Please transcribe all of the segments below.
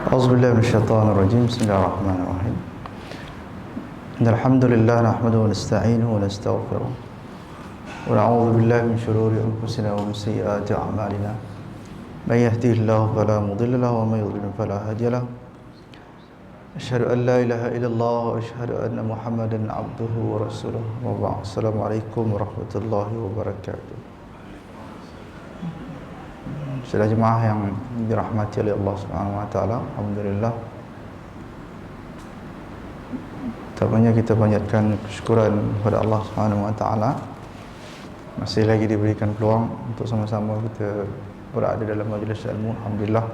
أعوذ بالله من الشيطان الرجيم. بسم الله الرحمن الرحيم. إن الحمد لله نحمده ونستعينه ونستغفره ونعوذ بالله من شرور أنفسنا ومن سيئات أعمالنا. من يهديه الله فلا مضل له ومن يضلل فلا هادي له. أشهد أن لا إله إلا الله وأشهد أن محمدا عبده ورسوله. وبعد. السلام عليكم ورحمة الله وبركاته. Saudara jemaah yang dirahmati oleh Allah Subhanahu wa taala, alhamdulillah. Pertamanya kita panjatkan kesyukuran kepada Allah Subhanahu wa taala masih lagi diberikan peluang untuk sama-sama kita berada dalam majlis ilmu, alhamdulillah.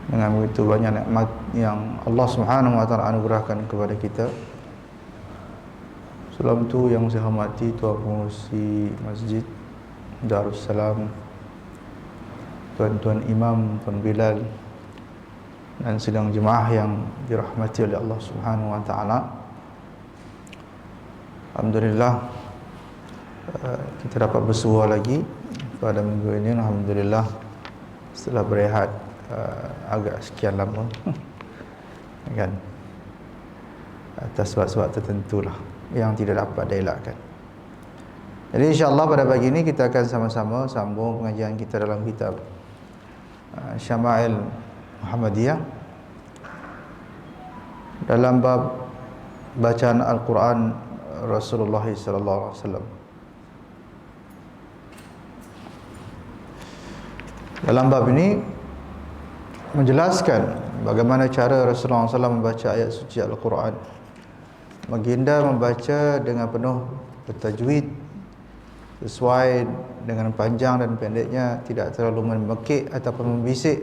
Dengan begitu banyak nikmat yang Allah Subhanahu wa taala anugerahkan kepada kita. Sebelum itu yang saya hormati Tuan Pengurusi Masjid Darussalam, tuan-tuan imam, tuan Bilal, dan sidang jemaah yang dirahmati oleh Allah Subhanahu wa taala. Alhamdulillah kita dapat bersua lagi pada minggu ini, alhamdulillah, setelah berehat agak sekian lama kan, atas sebab-sebab tertentulah yang tidak dapat dielakkan. Jadi insya-Allah pada pagi ini kita akan sama-sama sambung pengajian kita dalam kitab Syama'il Muhammadiyah dalam bab bacaan Al-Quran Rasulullah sallallahu alaihi wasallam. Dalam bab ini menjelaskan bagaimana cara Rasulullah SAW membaca ayat suci Al-Quran. Baginda membaca dengan penuh bertajwid, sesuai dengan panjang dan pendeknya, tidak terlalu memekik ataupun membisik,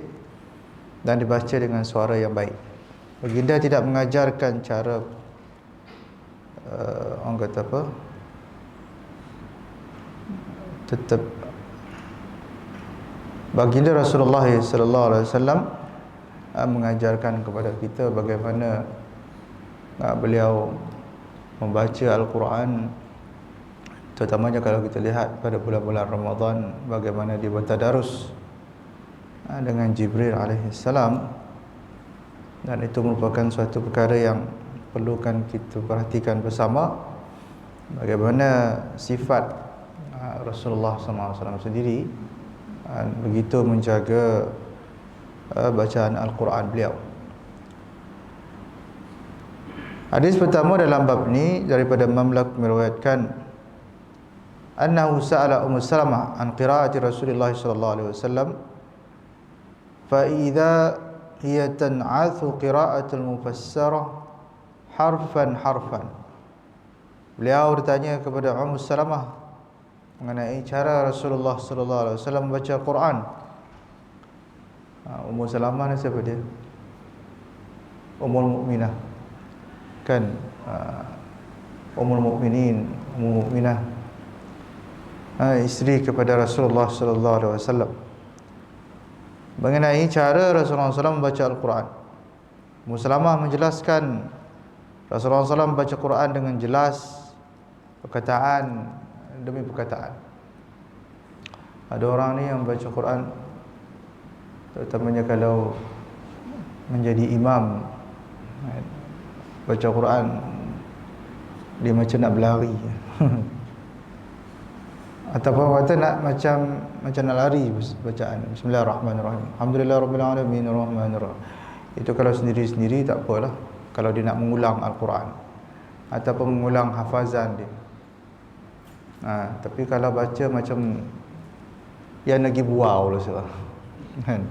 dan dibaca dengan suara yang baik. Baginda tidak mengajarkan cara orang kata apa, tetap baginda Rasulullah sallallahu alaihi wasallam mengajarkan kepada kita bagaimana beliau membaca Al-Quran, terutamanya kalau kita lihat pada bulan-bulan Ramadan, bagaimana dia bertadarus dengan Jibril alaihissalam. Dan itu merupakan suatu perkara yang perlukan kita perhatikan bersama, bagaimana sifat Rasulullah SAW sendiri begitu menjaga bacaan Al-Quran beliau. Hadis pertama dalam bab ini daripada Mamlak meriwayatkan annahu sa'ala Ummu Salamah an qiraati Rasulullah sallallahu alaihi wasallam fa idza hiya tan'athu qira'atul mufassarah harfan harfan. Beliau bertanya kepada Ummu Salamah mengenai cara Rasulullah sallallahu alaihi wasallam membaca Quran. Ummu Salamah ni siapa dia? Ummul Mukminah kan, Ummul Mukminin, Ummul Mukminah, isteri kepada Rasulullah sallallahu alaihi wasallam, mengenai cara Rasulullah SAW membaca Al-Quran. Muslimah menjelaskan Rasulullah SAW membaca Quran dengan jelas, perkataan demi perkataan. Ada orang ni yang membaca Quran, terutamanya kalau menjadi imam, baca Quran dia macam nak berlari ataupun kata nak macam nak lari bacaan. Bismillahirrahmanirrahim, alhamdulillahirabbil alamin arrahmanirrahim. Itu kalau sendiri-sendiri tak apalah, kalau dia nak mengulang Al-Quran ataupun mengulang hafazan dia. Tapi kalau baca macam yang lagi buau lah salah kan,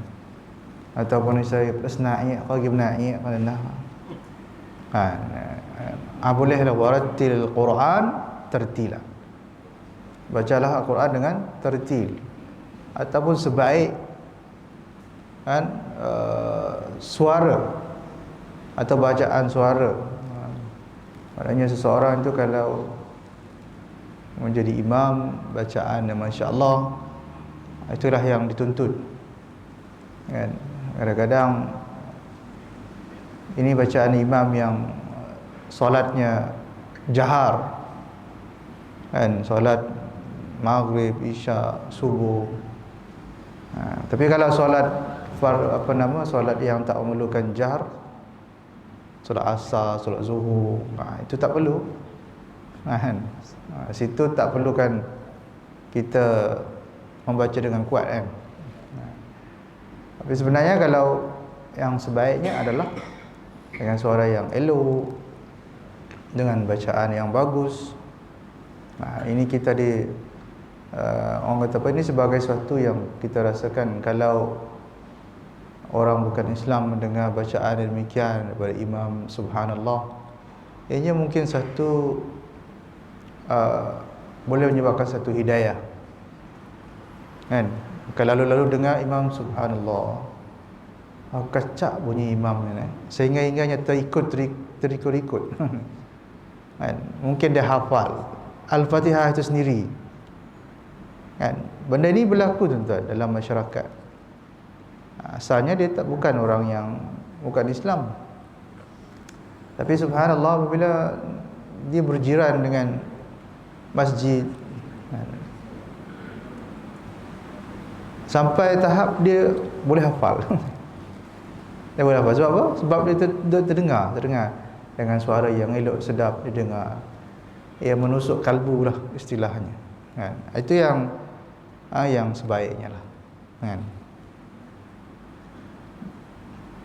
ataupun saya asna'i qagi na'i qala bolehlah warattil Quran tertila, bacalah Al-Quran dengan tertil ataupun sebaik kan suara atau bacaan suara. Maknanya seseorang itu kalau menjadi imam, bacaan masya-Allah, itulah yang dituntut kan. Kadang-kadang ini bacaan imam yang solatnya jahar kan, solat maghrib, isya, subuh. Tapi kalau solat solat yang tak memerlukan jahr, solat asar, solat zuhur, itu tak perlu. Kan? Situ tak perlukan kita membaca dengan kuat kan. Tapi sebenarnya kalau yang sebaiknya adalah dengan suara yang elok, dengan bacaan yang bagus. Ini kita orang kata apa, ini sebagai sesuatu yang kita rasakan kalau orang bukan Islam mendengar bacaan demikian daripada imam, subhanallah, ianya mungkin satu boleh menyebabkan satu hidayah kan. Kalau lalu-lalu dengar imam subhanallah, kacak bunyi imam ni kan, sehingga hinganya terikut kan. Mungkin dia hafal Al-Fatihah itu sendiri kan. Benda ini berlaku tuan-tuan dalam masyarakat. Asalnya dia bukan orang yang bukan Islam, tapi subhanallah apabila dia berjiran dengan masjid kan, sampai tahap dia boleh hafal. Dia boleh hafal sebab apa? Sebab dia terdengar dengan suara yang elok, sedap didengar, yang menusuk kalbu lah istilahnya kan. Itu yang sebaiknya lah kan.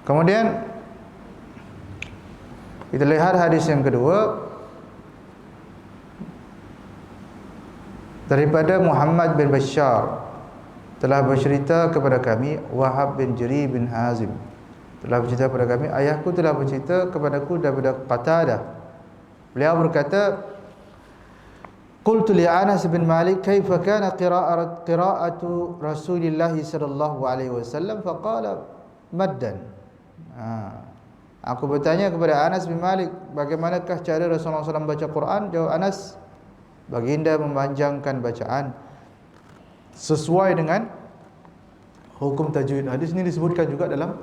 Kemudian kita lihat hadis yang kedua daripada Muhammad bin Bashar, telah bercerita kepada kami Wahab bin Jari bin Hazim, telah bercerita kepada kami, ayahku telah bercerita kepadaku daripada Qatadah. Beliau berkata, qultu li Anas bin Malik kaifa kana qira'atu Rasulillah sallallahu alaihi wasallam faqala maddan. Aku bertanya kepada Anas bin Malik, bagaimanakah cara Rasulullah SAW baca Quran? Jawab Anas, baginda memanjangkan bacaan sesuai dengan hukum tajwid. Hadis ini disebutkan juga dalam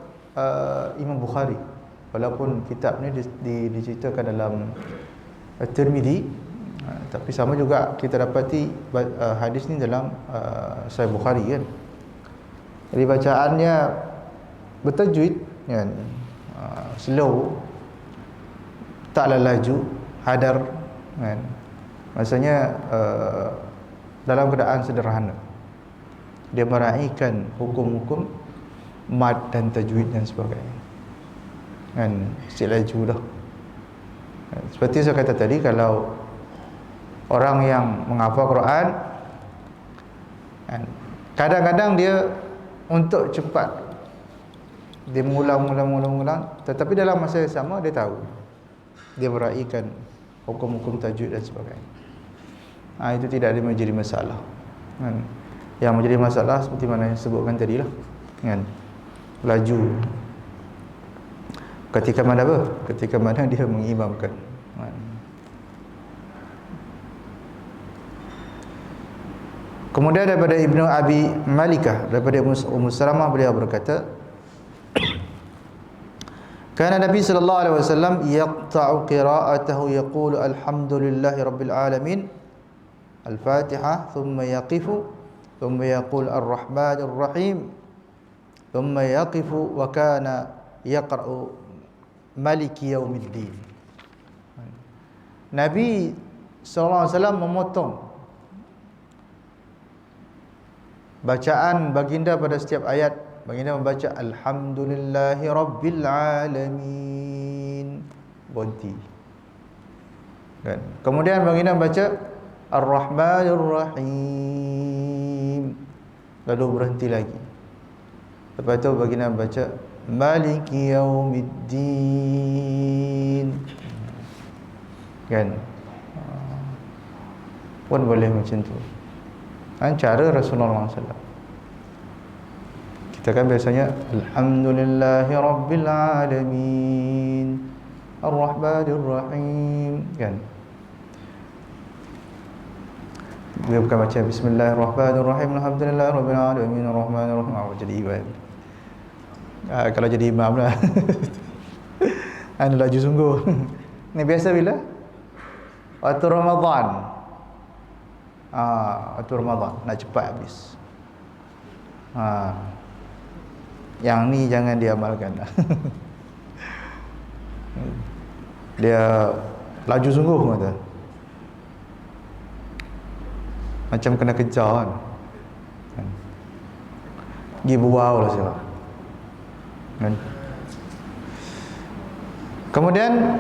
Imam Bukhari, walaupun kitab ni diceritakan dalam Tirmizi, tapi sama juga kita dapati hadis ni dalam Sahih Bukhari kan. Jadi bacaannya bertajwid kan, slow, taklah laju, hadar kan. Maksudnya dalam keadaan sederhana. Dia meraihkan hukum-hukum mad dan tajwid dan sebagainya kan, sikit laju dah. Seperti saya kata tadi, kalau orang yang menghafal Quran kan, kadang-kadang dia untuk cepat dia mengulang, tetapi dalam masa yang sama dia tahu, dia meraihkan hukum-hukum tajwid dan sebagainya. Itu tidak ada menjadi masalah kan. Yang menjadi masalah seperti mana yang sebutkan tadi lah kan, laju ketika mana apa? Ketika mana dia mengimamkan kan. Kemudian daripada Ibnu Abi Malikah, daripada Ummu Salamah, beliau berkata, kana Nabi sallallahu alaihi wasallam yaqta'u qira'atahu yaqulu alhamdulillahi rabbil alamin al-Fatihah, thumma yaqifu, thumma yaqul ar-Rahmanir Rahim, thumma yaqifu wa kana yaqra'u Maliki Yaumiddin. Nabi sallallahu alaihi wasallam memotong bacaan baginda pada setiap ayat. Baginda membaca alhamdulillahi rabbil alamin, berhenti kan. Kemudian baginda membaca ar-Rahmanir Rahim, lalu berhenti lagi. Lepas itu baginda membaca Maliki Yaumiddin kan. Pun boleh macam tu kan, cara Rasulullah SAW. Kita kan biasanya alhamdulillahi rabbil alamin ar-Rahmanir Rahim kan. Dia bukan baca bismillahirrahmanirrahim alhamdulillahi rabbil alamin ar-Rahmanir Rahim. Jadi imam. Kalau jadi imam lah. Anu laju sungguh. Ni biasa bila? Waktu Ramadan. Waktu Ramadan nak cepat habis. Yang ni jangan diamalkan. Dia laju sungguh kata. Macam kena kejar kan. Pergi berwau lah sila kan. Kemudian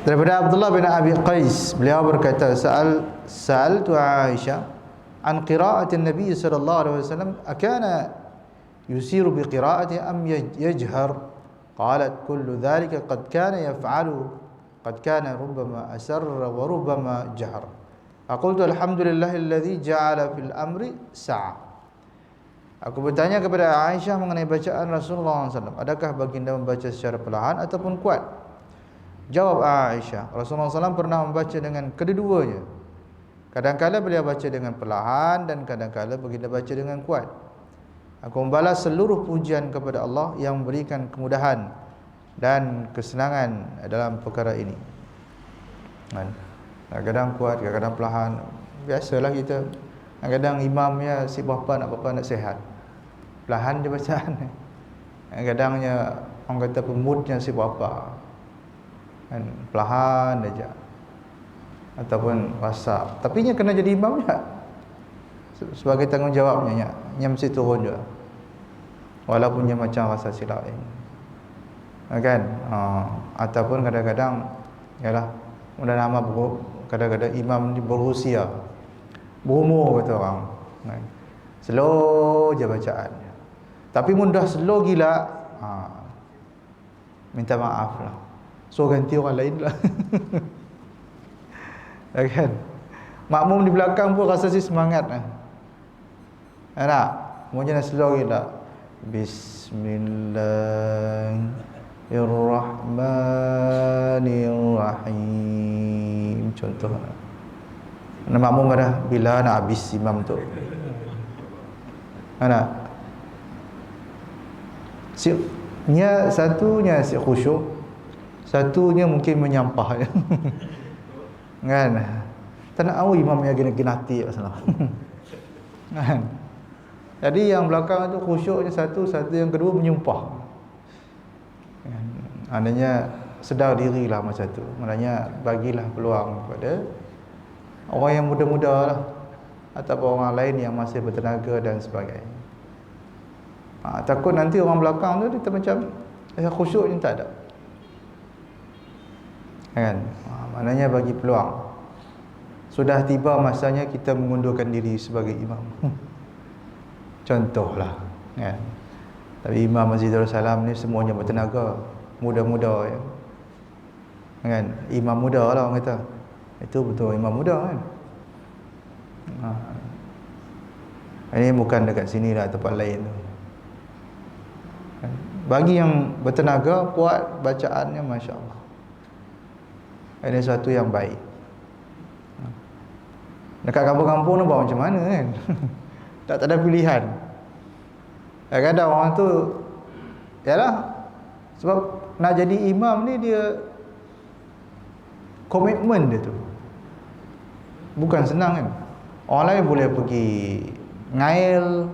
daripada Abdullah bin Abi Qais, beliau berkata, sa'altu Aisyah an qira'ati Nabi sallallahu alaihi wasallam akana yusiru bi qira'ati am yajhar, qalat kullu dhalika qad kana yaf'alu, qad kana rubbama asarra wa rubbama jahar. Aqultu alhamdulillahilladzi ja'ala fil amri sa'a. Aku bertanya kepada Aisyah mengenai bacaan Rasulullah SAW, adakah baginda membaca secara perlahan ataupun kuat? Jawab Aisyah, Rasulullah SAW pernah membaca dengan kedua-duanya. Kadang-kala beliau baca dengan perlahan dan kadang-kala baginda baca dengan kuat. Aku membalas seluruh pujian kepada Allah yang memberikan kemudahan dan kesenangan dalam perkara ini. Kadang-kadang kuat, kadang-kadang perlahan. Biasalah kita. Kadang-kadang imamnya si bapa nak sihat, perlahan je bacaan. Kadang-kadangnya orang kata moodnya si bapa kan, perlahan saja ataupun WhatsApp, tapi nya kena jadi imam juga sebagai tanggungjawabnya, nya mesti turun juga walaupun nya macam rasa silap kan. Ataupun kadang-kadang yalah mudah nama kadang-kadang imam ni berusia, berumur kata orang kan. Slow je bacaan, tapi mudah slow gila, minta maaf lah, so ganti orang lain lah. Kan? Makmum di belakang pun rasa si semangat lah. Tak? Mungkin slow gila. Bismillahirrahmanirrahim. Contoh. Makmum dah bila nak habis imam tu. Ana. Satunya si khusyuk, satunya mungkin menyampah. Kan? Tak nak tahu imam yang gina-ginati masalah. Kan? Jadi yang belakang tu khusyuknya satu yang kedua menyumpah. Kan? Adanya sedar dirilah macam tu. Maknanya bagilah peluang kepada orang yang muda-muda lah, ataupun orang lain yang masih bertenaga dan sebagainya. Takut nanti orang belakang tu dia macam khusyuknya tak ada. Kan? Maknanya bagi peluang. Sudah tiba masanya kita mengundurkan diri sebagai imam. Contohlah kan. Tapi imam Masjid Darussalam ni semuanya bertenaga, muda-muda ya. Kan? Imam muda lah orang kata. Itu betul imam muda kan. Ini bukan dekat sini lah, tempat lain tu. Bagi yang bertenaga, kuat bacaannya, Masya Allah, ini satu yang baik. Dekat kampung-kampung tu buat macam mana kan. Tak ada pilihan. Kadang-kadang orang tu yalah, sebab nak jadi imam ni dia komitmen dia tu bukan senang kan. Orang lain boleh pergi ngail,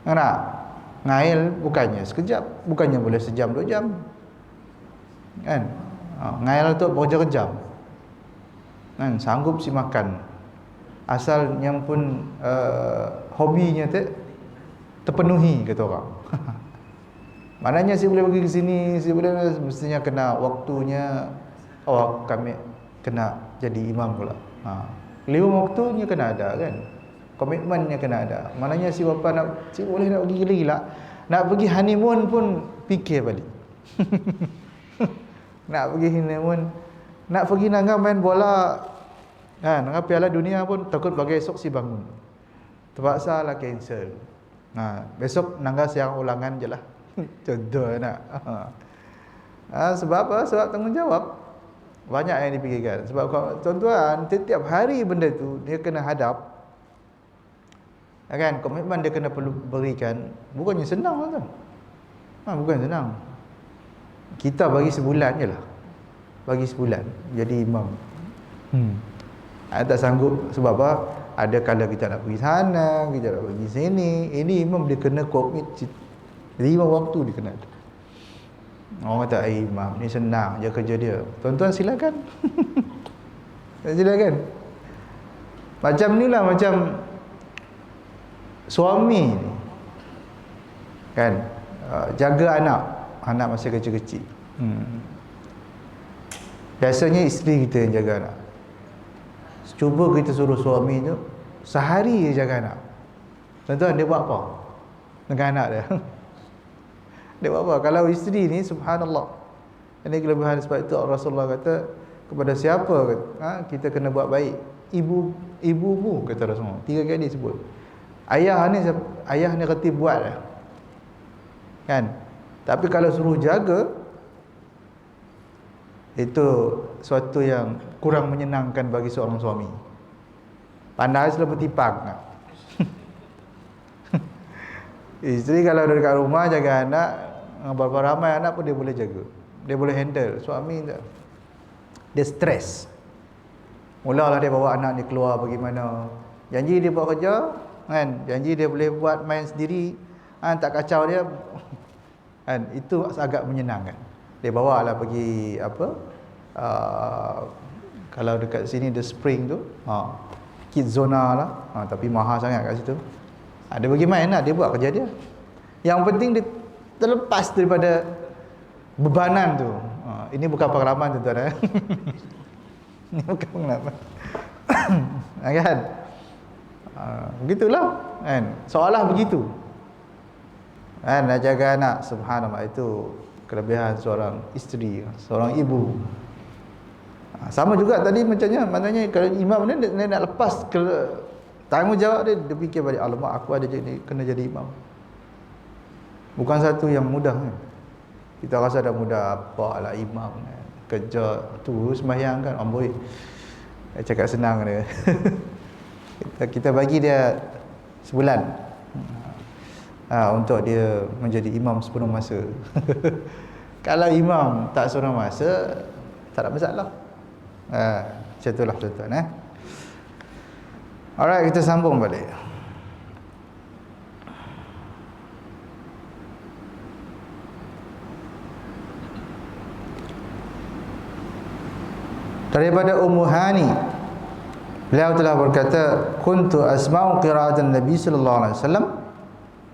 nak ngail bukannya sekejap, bukannya boleh sejam 2 jam kan. Ngail tu berjam-jam kan, sanggup si makan, asal yang pun hobinya terpenuhi kata orang. Maknanya si boleh pergi ke sini, si boleh, mestinya kena waktunya. Kami kena jadi imam pula. Lima waktunya kena ada kan, komitmennya kena ada. Maknanya si bapa si boleh nak pergi gila-gila, nak pergi honeymoon pun fikir balik. Nak pergi honeymoon, nak pergi nangga main bola kan, nangga Piala Dunia pun takut bagi esok si bangun, terpaksa lah cancel. Besok nangga siang ulangan je lah. Contoh nak. Sebab apa? Sebab tanggungjawab banyak yang dipikirkan. Sebab tuan-tuan, setiap hari benda tu dia kena hadap, kan, komitmen dia kena perlu berikan. Bukannya senang tuan. Bukan senang. Kita bagi sebulan je lah, bagi sebulan jadi imam. Tak sanggup. Sebab apa? Ada kala kita nak pergi sana, kita nak pergi sini. Ini imam dia kena komit 5 waktu dia kena. Orang kata imam ni senang je kerja dia. Tuan-tuan silakan. Silakan. Macam ni lah, macam suami ni kan, jaga anak masa kecil-kecil. Biasanya isteri kita yang jaga anak. Cuba kita suruh suami tu sehari je jaga anak. Tuan-tuan, dia buat apa dengan anak dia? Dia buat apa? Kalau isteri ni, subhanallah, ini kelebihan. Sebab itu Rasulullah kata kepada siapa kita kena buat baik. Ibumu, kata Rasulullah. 3 kali sebut. Ayah ni reti buat lah, kan. Tapi kalau suruh jaga, itu suatu yang kurang menyenangkan bagi seorang suami. Pandai selalu bertipang. Isteri kalau ada dekat rumah jaga anak, berapa ramai anak pun dia boleh jaga, dia boleh handle. Suami tak, dia stres. Mulalah dia bawa anak ni keluar bagaimana, janji dia buat kerja kan, janji dia boleh buat main sendiri kan, tak kacau dia kan. Itu agak menyenangkan. Dia bawa lah pergi kalau dekat sini The Spring tu, Kids Zona lah, tapi mahal sangat kat situ. Dia pergi main lah, dia buat kerja dia. Yang penting dia terlepas daripada bebanan tu. Ini bukan pengalaman, tuan-tuan. Ini bukan pengalaman. Kan? Begitulah kan, seolah begitu kan, nak jaga anak. Subhanallah, itu kelebihan seorang isteri, seorang ibu. Sama juga tadi macamnya, maknanya kalau imam ni dia nak lepas ke tanggungjawab dia, dia fikir balik, alamak aku ada kena jadi imam. Bukan satu yang mudah kan. Kita rasa dah mudah, apalah imam kan, kerja tu sembahyang kan, amboi cakap senang dia. Kita bagi dia sebulan untuk dia menjadi imam sepenuh masa. Kalau imam tak sepenuh masa, tak ada masalah. Macam itulah tuan-tuan. Alright, kita sambung balik. Daripada Ummu Hani, beliau telah berkata, kuntu asma'u qira'atan Nabi sallallahu alaihi wasallam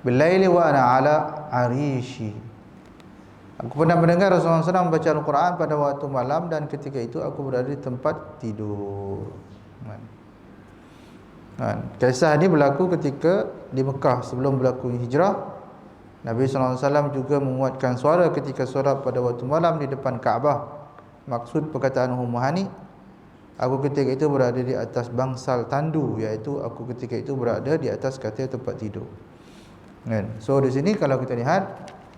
bil-laili wa ana ala arishi. Aku pernah mendengar Rasulullah SAW membaca Al-Quran pada waktu malam, dan ketika itu aku berada di tempat tidur. Kisah ini berlaku ketika di Mekah sebelum berlaku hijrah. Nabi SAW juga menguatkan suara ketika solat pada waktu malam di depan Kaabah. Maksud perkataan Ummu Hani, aku ketika itu berada di atas bangsal tandu, iaitu aku ketika itu berada di atas katil tempat tidur. So di sini kalau kita lihat,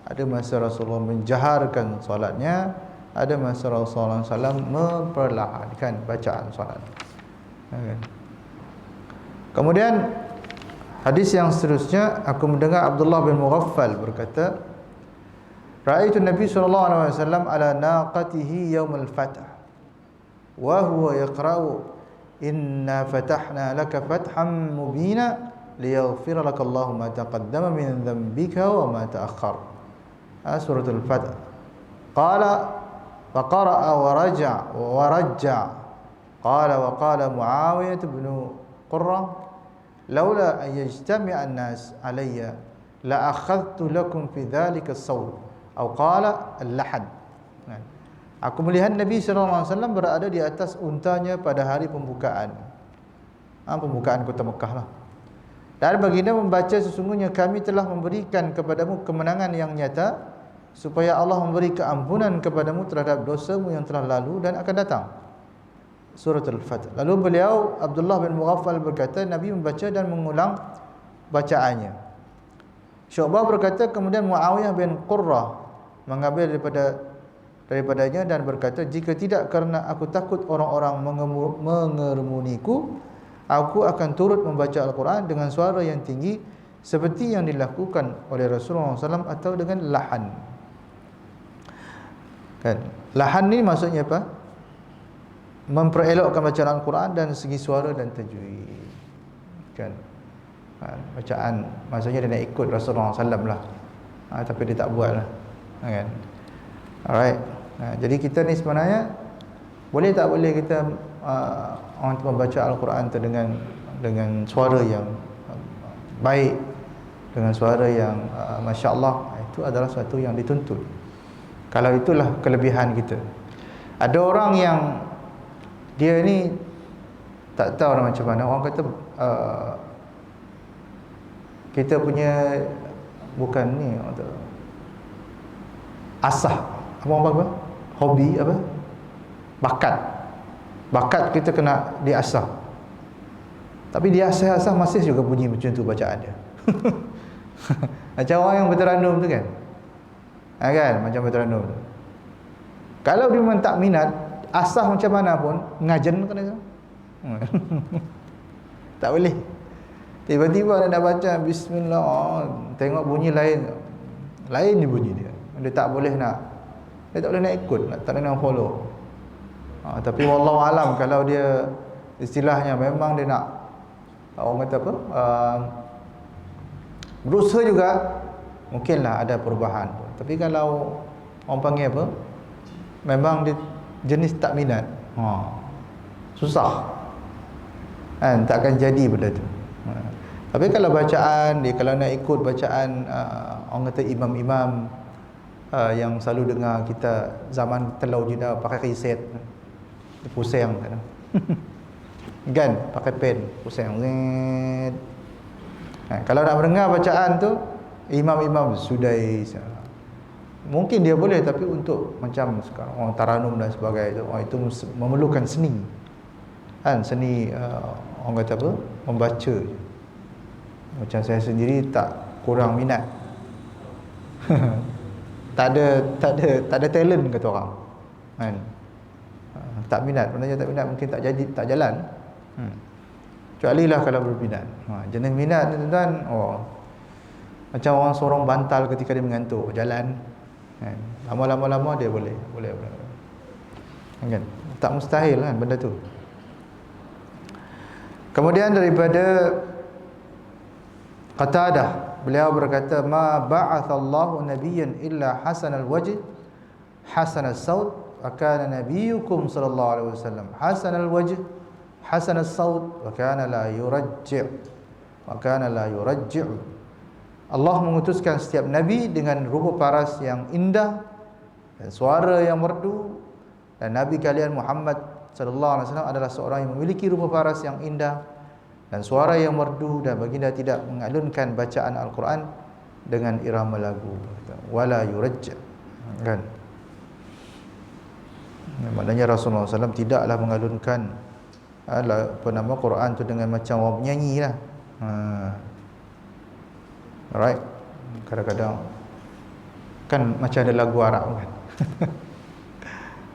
ada masa Rasulullah menjaharkan solatnya, ada masa Rasulullah SAW memperlahankan bacaan solat. Kemudian hadis yang seterusnya, aku mendengar Abdullah bin Mughaffal berkata, ra'aitu Nabi sallallahu alaihi wasallam ala naqatihi yaumul fath wa huwa yaqra'u inna fatahna laka fathan mubina liyaghfira laka Allahu ma taqaddama min dhanbika wa ma ta'akhkhar. Suratul Fath. Qala wa qara'a wa raja'a qala wa qala Muawiyah bin Qurrah laula an yajtami'a an-nas alayya la akhadhtu lakum fi dhalika as-sawm atau qala al-lahad. Aku melihat Nabi SAW berada di atas untanya pada hari pembukaan pembukaan kota Mekah lah. Dan baginda membaca, sesungguhnya kami telah memberikan kepadamu kemenangan yang nyata, supaya Allah memberi keampunan kepadamu terhadap dosamu yang telah lalu dan akan datang. Surat Al-Fath. Lalu beliau Abdullah bin Mughaffal berkata, Nabi membaca dan mengulang bacaannya. Syu'bah berkata, kemudian Muawiyah bin Qurrah mengambil daripadanya dan berkata, jika tidak kerana aku takut orang-orang mengerumuniku, aku akan turut membaca Al-Quran dengan suara yang tinggi seperti yang dilakukan oleh Rasulullah SAW, atau dengan lahan. Kan? Lahan ni maksudnya apa? Memperelokkan bacaan Al-Quran dan segi suara dan tajwid. Kan? Bacaan maksudnya dia nak ikut Rasulullah SAW lah. tapi dia tak buat lah, kan. Alright. Jadi kita ni sebenarnya boleh tak boleh kita orang tu membaca Al-Quran tu dengan suara yang baik, dengan suara yang masya-Allah, itu adalah sesuatu yang dituntut. Kalau itulah kelebihan kita. Ada orang yang dia ni tak tahu macam mana. Orang kata kita punya bukan ni asah apa hobi apa, bakat kita kena diasah. Tapi dia asah masih juga bunyi macam tu bacaan dia. Macam orang yang berteranum tu kan, kan macam berteranum tu. Kalau dia memang tak minat, asah macam mana pun ngajen kena tu. Tak boleh. Tiba-tiba dia nak baca bismillah, tengok bunyi lain je bunyi dia. Dia tak boleh nak ikut, tak boleh nak follow. Tapi wallahu alam, kalau dia istilahnya memang dia nak orang kata apa, berusaha juga, mungkinlah ada perubahan. Tapi kalau orang panggil apa, memang dia jenis tak minat, susah kan, tak akan jadi benda tu. Tapi kalau bacaan dia, kalau nak ikut bacaan orang kata imam-imam yang selalu dengar kita zaman telau jeda pakai riset, pusing kan. Kan pakai pen pusing. Kalau nak mendengar bacaan tu imam-imam sudai, mungkin dia boleh, tapi untuk macam sekarang orang taranum dan sebagainya itu memerlukan seni. Kan seni orang kata apa? Membaca. Macam saya sendiri tak kurang minat. tak ada talent kata orang. Kan? Tak minat, sebenarnya tak minat, mungkin tak jadi, tak jalan. Kecuali lah kalau berminat. Jenis minat ni tuan-tuan, macam orang sorong bantal ketika dia mengantuk, jalan. Kan? Lama-lama dia boleh. Kan? Tak mustahil kan benda tu. Kemudian daripada Qatadah, beliau berkata, ma ba'athallahu nabiyyan illa hasanal wajh hasanal saut wa kana nabiyyukum sallallahu alaihi wasallam hasanal wajh hasanal saut wa kana la yurajji' Allah mengutuskan setiap nabi dengan rupa paras yang indah dan suara yang merdu, dan nabi kalian Muhammad sallallahu alaihi wasallam adalah seorang yang memiliki rupa paras yang indah dan suara yang merdu, dan baginda tidak mengalunkan bacaan Al-Quran dengan irama lagu, wala yurajja, kan. Maknanya Rasulullah SAW tidaklah mengalunkan Quran tu dengan macam orang penyanyi lah. Alright. Kadang-kadang kan macam ada lagu Arab kan.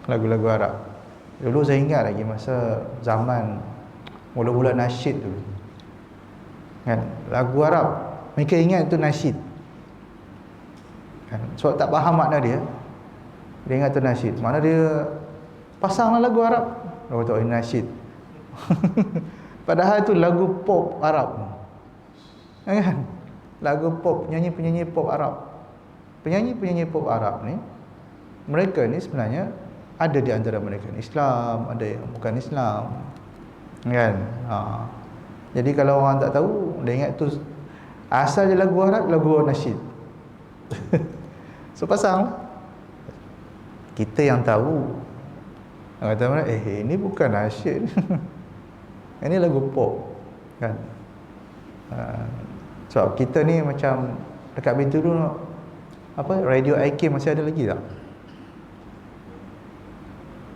Lagu-lagu Arab. Dulu saya ingat lagi masa zaman mula-mula nasyid dulu, kan, lagu Arab mereka ingat itu nasyid, kan, sebab tak faham makna dia ingat itu nasyid, makna dia pasanglah lagu Arab, dia kata ini nasyid. Padahal itu lagu pop Arab, kan, lagu pop, penyanyi-penyanyi pop Arab. Penyanyi-penyanyi pop Arab ni, mereka ni sebenarnya ada di antara mereka Islam, ada yang bukan Islam, kan. Jadi kalau orang tak tahu, dia ingat tu asal je lagu Arab, lagu nasyid. So pasang kita yang tahu, kata mana, ini bukan nasyid. Ini lagu pop, kan. Sebab kita ni macam dekat Bintulu apa, radio IK masih ada lagi tak?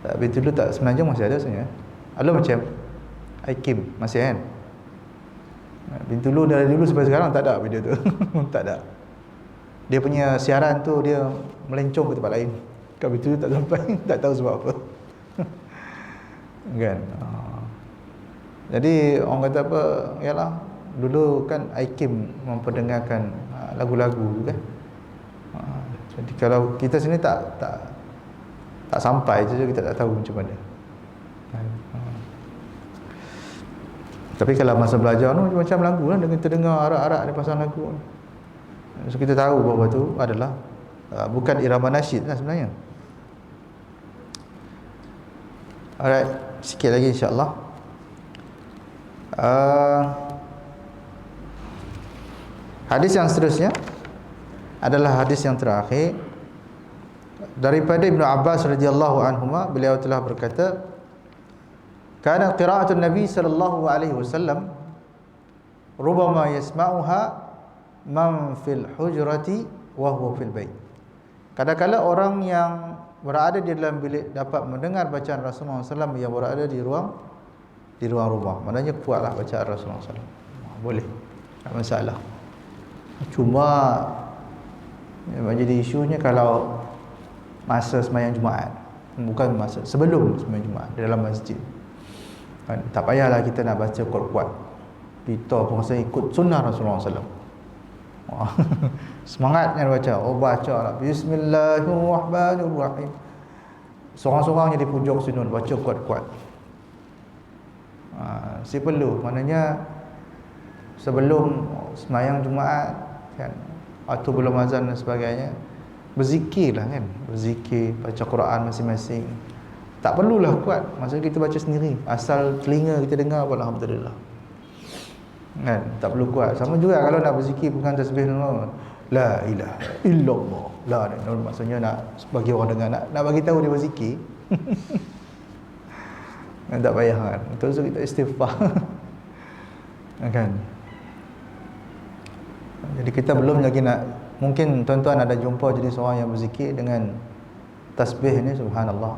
Tak, Bintulu tak, Semenanjung masih ada sebenarnya. Ada macam IKIM masih kan. Bintulu dari dulu sampai sekarang tak ada video tu. Tak ada. Dia punya siaran tu dia melencong ke tempat lain. Kat Bintulu tak sampai, tak tahu sebab apa. Kan. Jadi orang kata apa, yalah, dulu kan IKIM memperdengarkan lagu-lagu kan. Jadi kalau kita sini tak sampai je, kita tak tahu macam mana. Tapi kalau masa belajar tu macam lagu lah, dengan terdengar arak-arak dia pasang lagu. So kita tahu bahawa itu adalah bukan irama nasyid lah sebenarnya. Alright, sikit lagi insya-Allah. Hadis yang seterusnya adalah hadis yang terakhir daripada Ibnu Abbas radhiyallahu anhuma. Beliau telah berkata, kana qira'atun Nabi sallallahu alaihi wasallam rubama yasma'uha man fil hujrati wa huwa fil bait. Kadang-kadang orang yang berada di dalam bilik dapat mendengar bacaan Rasulullah SAW yang berada di ruang rumah. Maknanya kuatlah bacaan Rasulullah SAW. Boleh, tak masalah. Cuma yang jadi isunya kalau masa sembahyang Jumaat, bukan masa sebelum sembahyang Jumaat di dalam masjid. Tak payahlah kita nak baca kuat-kuat. Kita pun rasa ikut sunnah Rasulullah SAW. Semangatnya baca. Baca lah Bismillahirrahmanirrahim. Seorang-seorang jadi pujung sunun, baca kuat-kuat. Si perlu, maknanya sebelum sembahyang Jumaat kan, atau belum azan dan sebagainya, berzikirlah kan, berzikir, baca Quran masing-masing. Tak perlulah kuat, maksudnya kita baca sendiri, asal telinga kita dengar pun alhamdulillah kan, tak perlu kuat. Sama juga kalau nak berzikir bukan tasbih la ilaha illallah, la maksudnya nak bagi orang dengar, nak bagi tahu dia berzikir. Tak payah kan, terus kita istighfar. Kan, jadi kita belum lagi nak, mungkin tuan-tuan ada jumpa jadi seorang yang berzikir dengan tasbih ni, subhanallah.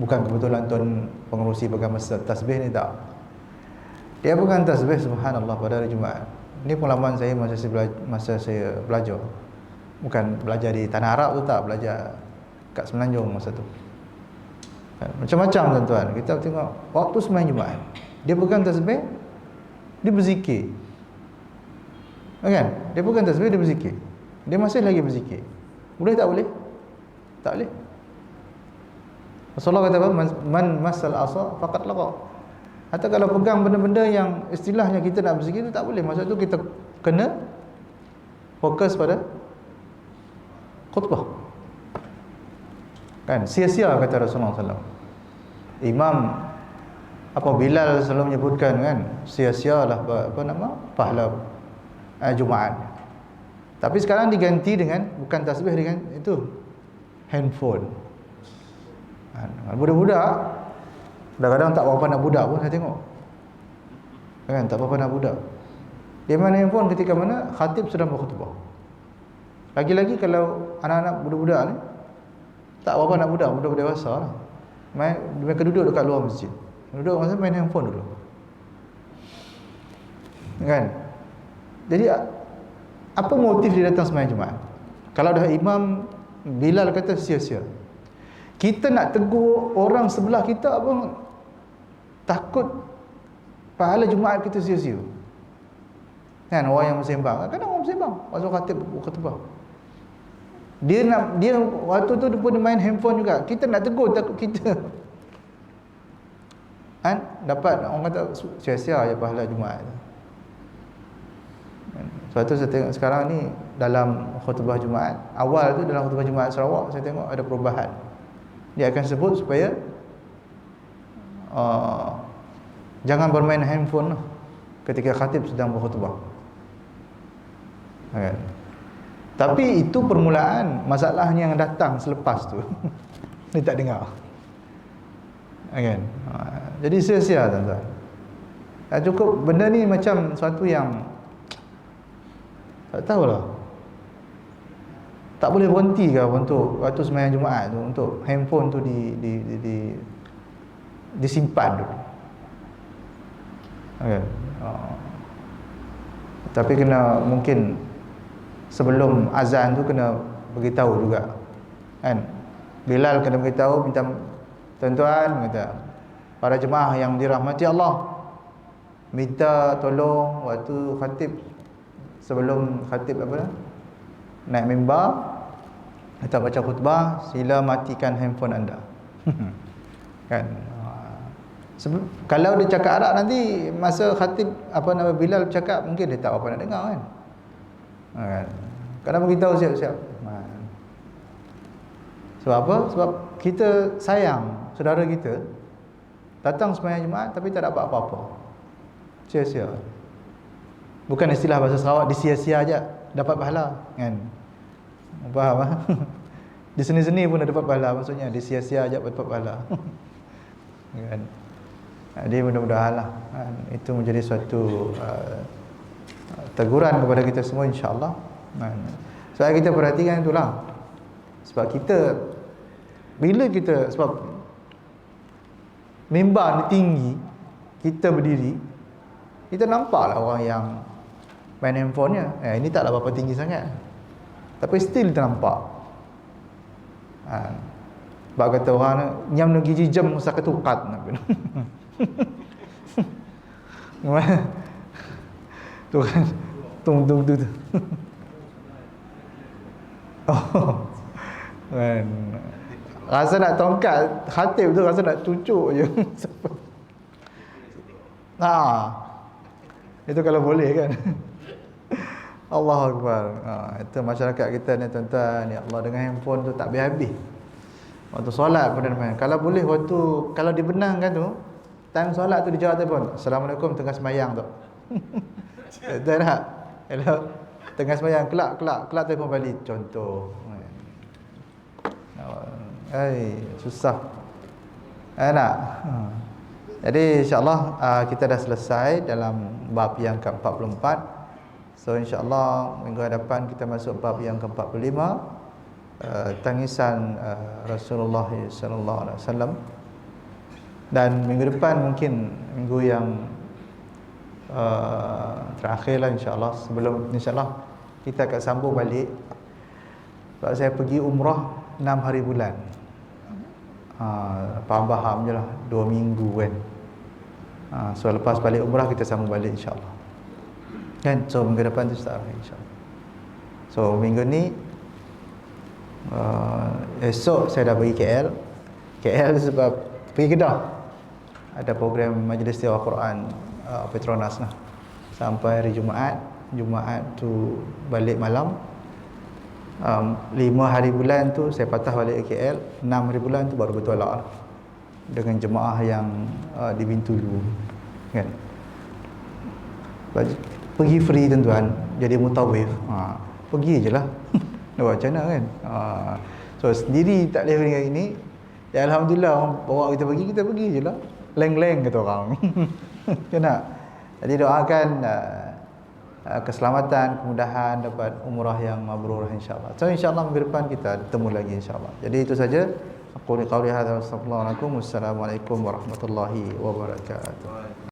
Bukan kebetulan tuan pengerusi pegang masa tasbih ni, tak. Dia bukan tasbih subhanallah pada hari Jumaat. Ini pengalaman saya masa saya belajar. Bukan belajar di tanah Arab tu, tak, belajar kat Semenanjung masa tu. Macam-macam tuan-tuan. Kita tengok waktu sembahyang Jumaat, dia bukan tasbih, dia berzikir. Kan? Dia bukan tasbih, dia berzikir. Dia masih lagi berzikir. Boleh tak boleh? Tak boleh. Rasulullah kata apa? Man masal asa faqad laqa. Atau kalau pegang benda-benda yang istilahnya kita nak berzikir tu tak boleh. Maksud tu kita kena fokus pada khutbah. Kan, sia-sia kata Rasulullah SAW. Imam Bilal selalu menyebutkan kan, sia-sialah pahala Jumaat. Tapi sekarang diganti dengan bukan tasbih, dengan itu handphone. Budak-budak kadang-kadang tak berapa nak budak pun saya tengok. Kan, tak berapa nak budak. Dia main handphone ketika mana khatib sedang berkhutbah. Lagi-lagi kalau anak-anak budak-budak ni, tak berapa nak budak dewasa lah. Mereka duduk dekat luar masjid. Duduk masa main handphone dulu. Kan? Jadi apa motif dia datang sembahyang Jumaat? Kalau dah Imam Bilal kata sia-sia, kita nak tegur orang sebelah kita pun takut pahala Jumaat kita sia-sia. Kan, orang yang bersembang, kadang orang bersembang waktu khatib khutbah, dia waktu tu dia pun main handphone juga. Kita nak tegur, takut kita kan dapat, orang kata sia-sia je pahala Jumaat. Sebab tu saya tengok sekarang ni dalam khutbah Jumaat, awal tu dalam khutbah Jumaat Sarawak saya tengok ada perubahan. Dia akan sebut supaya jangan bermain handphone ketika khatib sedang berkhutbah. Kan? Tapi itu permulaan, masalahnya yang datang selepas tu dia tak dengar. Kan? Jadi sia-sia tuan-tuan. Cukup benda ni macam suatu yang tak tahulah, tak boleh berhenti ke untuk waktu sembahyang Jumaat tu, untuk handphone tu disimpan dulu. Okay. Tapi kena, mungkin sebelum azan tu kena beritahu juga kan. Bilal kena beritahu, minta tuan-tuan, kata para jemaah yang dirahmati Allah, minta tolong waktu khatib, sebelum khatib naik mimbar atau baca khutbah, sila matikan handphone anda. Kan, kalau dia cakap Arab nanti masa khatib Bilal cakap, mungkin dia tak apa nak dengar kan. Kena beritahu siap-siap. Sebab apa? Sebab kita sayang saudara kita datang sembahyang Jumaat tapi tak dapat apa-apa. Sia-sia. Bukan istilah bahasa Sarawak disia-sia aja dapat pahala, kan? Faham ah? Di seni-seni pun dapat pahala, maksudnya disia-sia aja dapat pahala. Kan? Jadi mudah-mudahan lah, kan? Itu menjadi suatu teguran kepada kita semua, insya-Allah. Sebab kita perhatikan itulah. Sebab kita bila kita, sebab mimbar ni tinggi, kita berdiri, kita nampaklah orang yang main handphonenya. Ini taklah berapa tinggi sangat, tapi still kita nampak. Sebab kata orang nyam nak gigi jam usah ketukat. Tu kan, tung. Oh, kan. Rasa nak tongkat khatib tu, rasa nak cucuk je. Itu kalau boleh kan. Allahu Akbar. Itu masyarakat kita ni tuan-tuan, ya Allah, dengan handphone tu tak habis-habis. Waktu solat pun main. Kalau boleh waktu, kalau dibenarkan tu, time solat tu dijawab telefon. Assalamualaikum, tengah sembahyang tu. Tak nak. Kalau tengah sembahyang kelak telefon balik contoh. Susah. Nak. Jadi insya-Allah kita dah selesai dalam bab yang ke-44. So insya-Allah minggu hadapan kita masuk bab yang ke-45, tangisan Rasulullah sallallahu alaihi wasallam. Dan minggu depan mungkin minggu yang terakhirlah insya-Allah. Sebelum insya-Allah kita akan sambung balik. Sebab saya pergi umrah 6 hari bulan. Faham je lah, 2 minggu kan. So lepas balik umrah kita sambung balik insya-Allah. Kan? So minggu depan tu start insya-Allah. So minggu ni esok saya dah pergi KL sebab pergi Kedah. Ada program Majlis Tilawah Quran Petronas lah. Sampai hari Jumaat tu balik malam. 5 hari bulan tu saya patah balik ke KL. 6 hari bulan tu baru bertolak lah, dengan jemaah yang di Bintulu, kan. Pergi free tuan-tuan, jadi mutawif. Pergi je lah. Nak buat macam mana kan. So sendiri tak boleh dengan ini. Ya Alhamdulillah, orang bawa kita pergi je lah. Leng-leng kata orang. Kan tak? Jadi doakan keselamatan, kemudahan, dapat umrah yang mabrur insya-Allah. So insya-Allah minggu depan kita bertemu lagi insya-Allah. Jadi itu saja. Aku qauli hadza wa astagfirullahalazim. Wassalamualaikum warahmatullahi wabarakatuh.